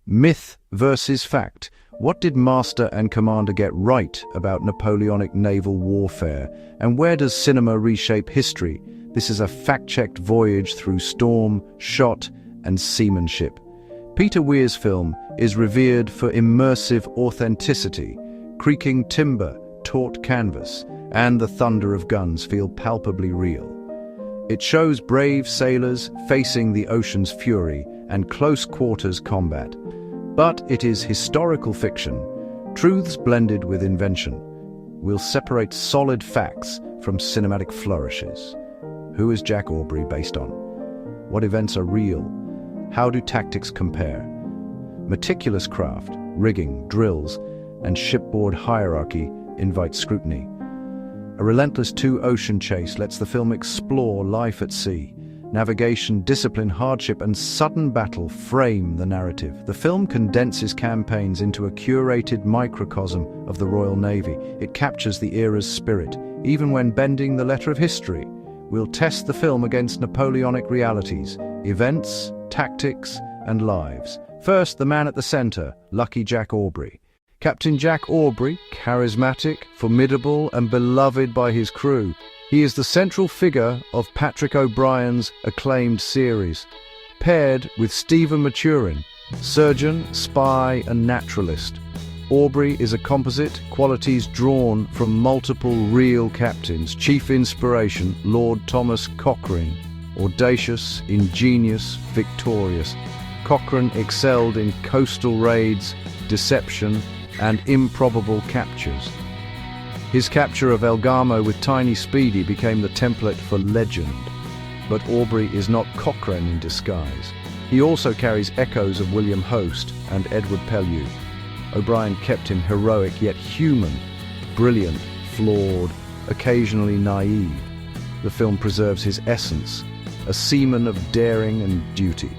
Myth versus fact. What did Master and Commander get right about Napoleonic naval warfare? And where does cinema reshape history? This is a fact-checked voyage through storm, shot, and seamanship. Peter Weir's film is revered for immersive authenticity. Creaking timber, taut canvas, and the thunder of guns feel palpably real. It shows brave sailors facing the ocean's fury and close-quarters combat. But it is historical fiction, truths blended with invention. We'll separate solid facts from cinematic flourishes. Who is Jack Aubrey based on? What events are real? How do tactics compare? Meticulous craft, rigging, drills, and shipboard hierarchy invite scrutiny. A relentless two-ocean chase lets the film explore life at sea. Navigation, discipline, hardship, and sudden battle frame the narrative. The film condenses campaigns into a curated microcosm of the Royal Navy. It captures the era's spirit, even when bending the letter of history. We'll test the film against Napoleonic realities, events, tactics, and lives. First, the man at the center, Lucky Jack Aubrey. Captain Jack Aubrey, charismatic, formidable, and beloved by his crew. He is the central figure of Patrick O'Brien's acclaimed series, paired with Stephen Maturin, surgeon, spy, and naturalist. Aubrey is a composite, qualities drawn from multiple real captains. Chief inspiration, Lord Thomas Cochrane. Audacious, ingenious, victorious. Cochrane excelled in coastal raids, deception, and improbable captures. His capture of El Gamo with Tiny Speedy became the template for legend. But Aubrey is not Cochrane in disguise. He also carries echoes of William Hoste and Edward Pellew. O'Brien kept him heroic yet human, brilliant, flawed, occasionally naive. The film preserves his essence, a seaman of daring and duty.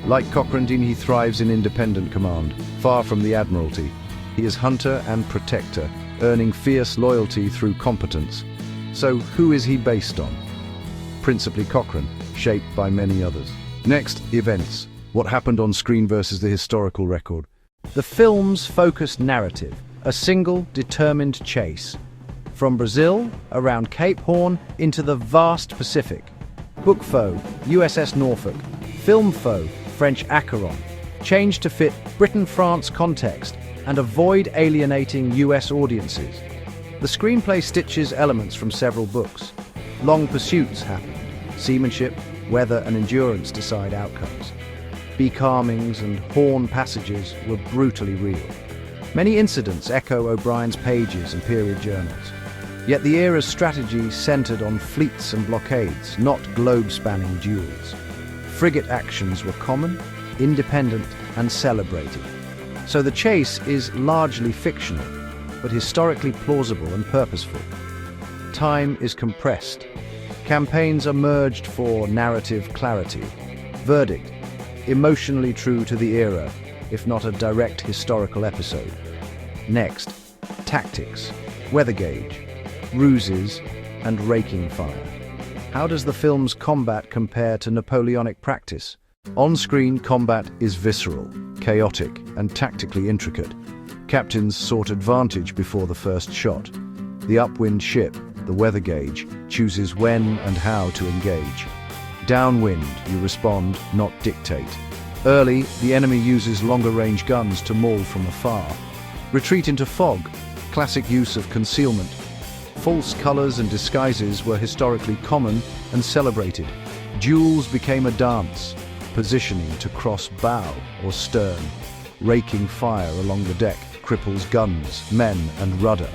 Like Cochrane, he thrives in independent command, far from the Admiralty. He is hunter and protector, earning fierce loyalty through competence. So who is he based on? Principally Cochrane, shaped by many others. Next, events. What happened on screen versus the historical record. The film's focused narrative, a single, determined chase. From Brazil, around Cape Horn, into the vast Pacific. Book foe, USS Norfolk. Film foe, French Acheron. Changed to fit Britain-France context and avoid alienating US audiences. The screenplay stitches elements from several books. Long pursuits happened. Seamanship, weather, and endurance decide outcomes. Becalmings and horn passages were brutally real. Many incidents echo O'Brien's pages and period journals. Yet the era's strategy centered on fleets and blockades, not globe-spanning duels. Frigate actions were common, independent, and celebrated. So the chase is largely fictional, but historically plausible and purposeful. Time is compressed. Campaigns are merged for narrative clarity. Verdict: emotionally true to the era, if not a direct historical episode. Next, tactics, weather gauge, ruses, and raking fire. How does the film's combat compare to Napoleonic practice? On-screen combat is visceral, chaotic, and tactically intricate. Captains sought advantage before the first shot. The upwind ship, the weather gauge, chooses when and how to engage. Downwind, you respond, not dictate. Early, the enemy uses longer-range guns to maul from afar. Retreat into fog, classic use of concealment. False colors and disguises were historically common and celebrated. Duels became a dance. Positioning to cross bow or stern. Raking fire along the deck cripples guns, men, and rudder.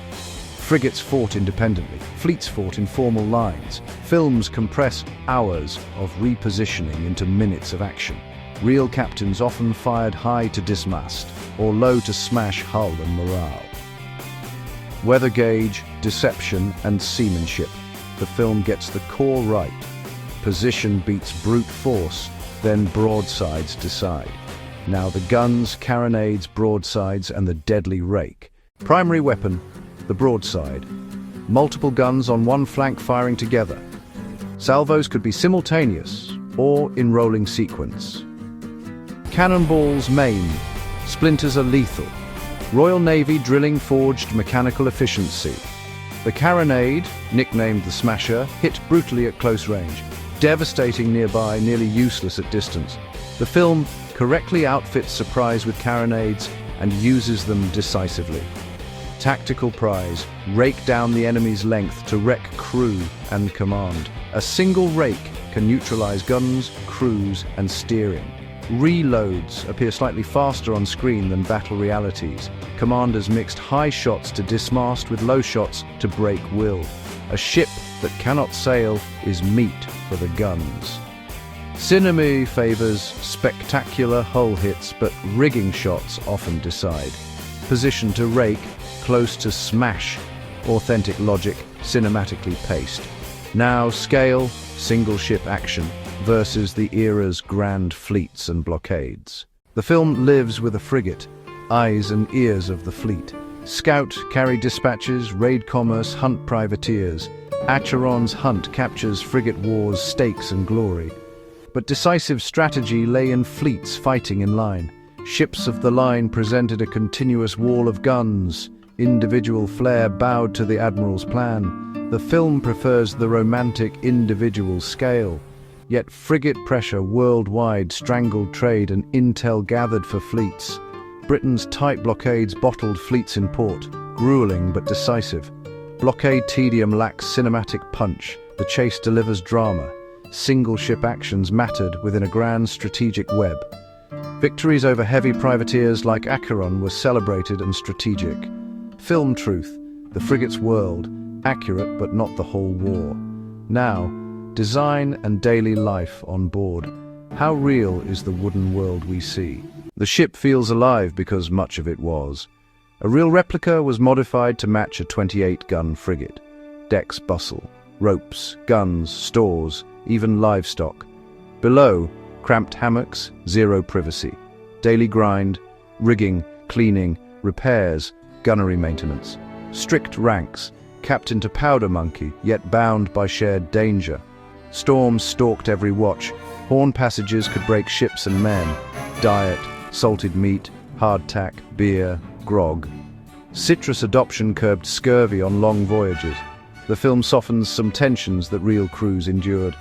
Frigates fought independently. Fleets fought in formal lines. Films compress hours of repositioning into minutes of action. Real captains often fired high to dismast or low to smash hull and morale. Weather gauge, deception, and seamanship. The film gets the core right. Position beats brute force. Then broadsides decide. Now the guns, carronades, broadsides, and the deadly rake. Primary weapon, the broadside. Multiple guns on one flank firing together. Salvos could be simultaneous or in rolling sequence. Cannonballs main, Splinters are lethal. Royal Navy drilling forged mechanical efficiency. The carronade, nicknamed the Smasher, hit brutally at close range, devastating nearby, nearly useless at distance. The film correctly outfits surprise with carronades and uses them decisively. Tactical prize, rake down the enemy's length to wreck crew and command. A single rake can neutralize guns, crews, and steering. Reloads appear slightly faster on screen than battle realities. Commanders mixed high shots to dismast with low shots to break will. A ship that cannot sail is meat for the guns. Cinema favors spectacular hull hits, but rigging shots often decide. Position to rake, close to smash. Authentic logic, cinematically paced. Now scale, single ship action versus the era's grand fleets and blockades. The film lives with a frigate, eyes and ears of the fleet. Scout carry dispatches, raid commerce, hunt privateers. Acheron's hunt captures frigate wars, stakes and glory. But decisive strategy lay in fleets fighting in line. Ships of the line presented a continuous wall of guns. Individual flair bowed to the admiral's plan. The film prefers the romantic individual scale. Yet frigate pressure worldwide strangled trade and intel gathered for fleets. Britain's tight blockades bottled fleets in port, grueling but decisive. Blockade tedium lacks cinematic punch. The chase delivers drama. Single-ship actions mattered within a grand strategic web. Victories over heavy privateers like Acheron were celebrated and strategic. Film truth, the frigate's world, accurate but not the whole war. Now, design and daily life on board. How real is the wooden world we see? The ship feels alive because much of it was. A real replica was modified to match a 28-gun frigate. Decks bustle, ropes, guns, stores, even livestock. Below, cramped hammocks, zero privacy. Daily grind, rigging, cleaning, repairs, gunnery maintenance. Strict ranks, captain to powder monkey, yet bound by shared danger. Storms stalked every watch. Horn passages could break ships and men. Diet, salted meat, hardtack, beer, grog. Citrus adoption curbed scurvy on long voyages. The film softens some tensions that real crews endured.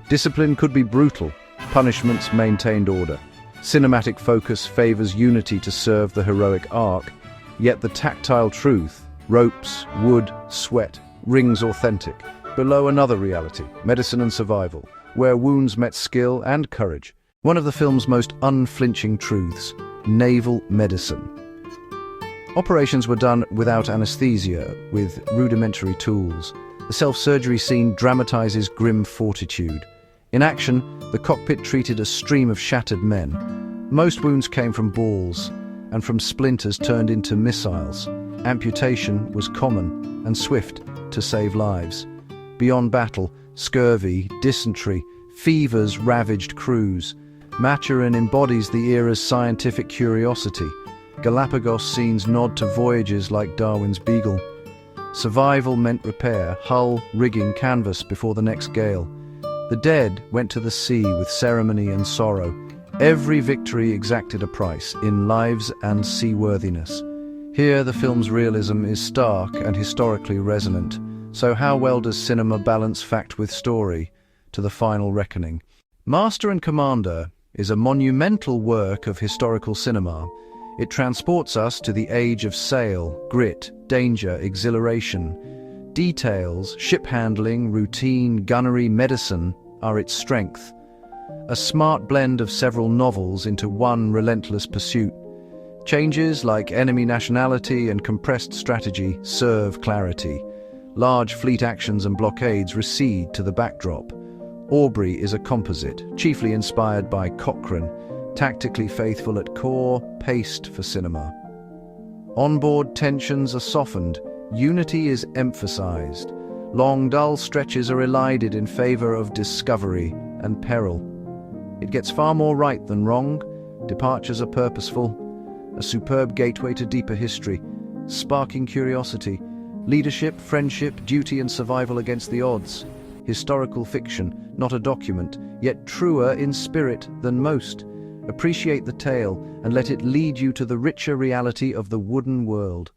Discipline could be brutal. Punishments maintained order. Cinematic focus favors unity to serve the heroic arc. Yet the tactile truth, ropes, wood, sweat, rings authentic. Below another reality, medicine and survival, where wounds met skill and courage. One of the film's most unflinching truths, naval medicine. Operations were done without anesthesia, with rudimentary tools. The self-surgery scene dramatizes grim fortitude. In action, the cockpit treated a stream of shattered men. Most wounds came from balls, and from splinters turned into missiles. Amputation was common and swift to save lives. Beyond battle, scurvy, dysentery, fevers ravaged crews. Maturin embodies the era's scientific curiosity. Galapagos scenes nod to voyages like Darwin's Beagle. Survival meant repair, hull, rigging, canvas before the next gale. The dead went to the sea with ceremony and sorrow. Every victory exacted a price in lives and seaworthiness. Here the film's realism is stark and historically resonant. So how well does cinema balance fact with story to the final reckoning? Master and Commander is a monumental work of historical cinema. It transports us to the age of sail, grit, danger, exhilaration. Details, ship handling, routine, gunnery, medicine are its strength. A smart blend of several novels into one relentless pursuit. Changes like enemy nationality and compressed strategy serve clarity. Large fleet actions and blockades recede to the backdrop. Aubrey is a composite, chiefly inspired by Cochrane, tactically faithful at core, paced for cinema. Onboard tensions are softened, unity is emphasized. Long, dull stretches are elided in favor of discovery and peril. It gets far more right than wrong. Departures are purposeful. A superb gateway to deeper history, sparking curiosity. Leadership, friendship, duty and survival against the odds. Historical fiction, not a document, yet truer in spirit than most. Appreciate the tale and let it lead you to the richer reality of the wooden world.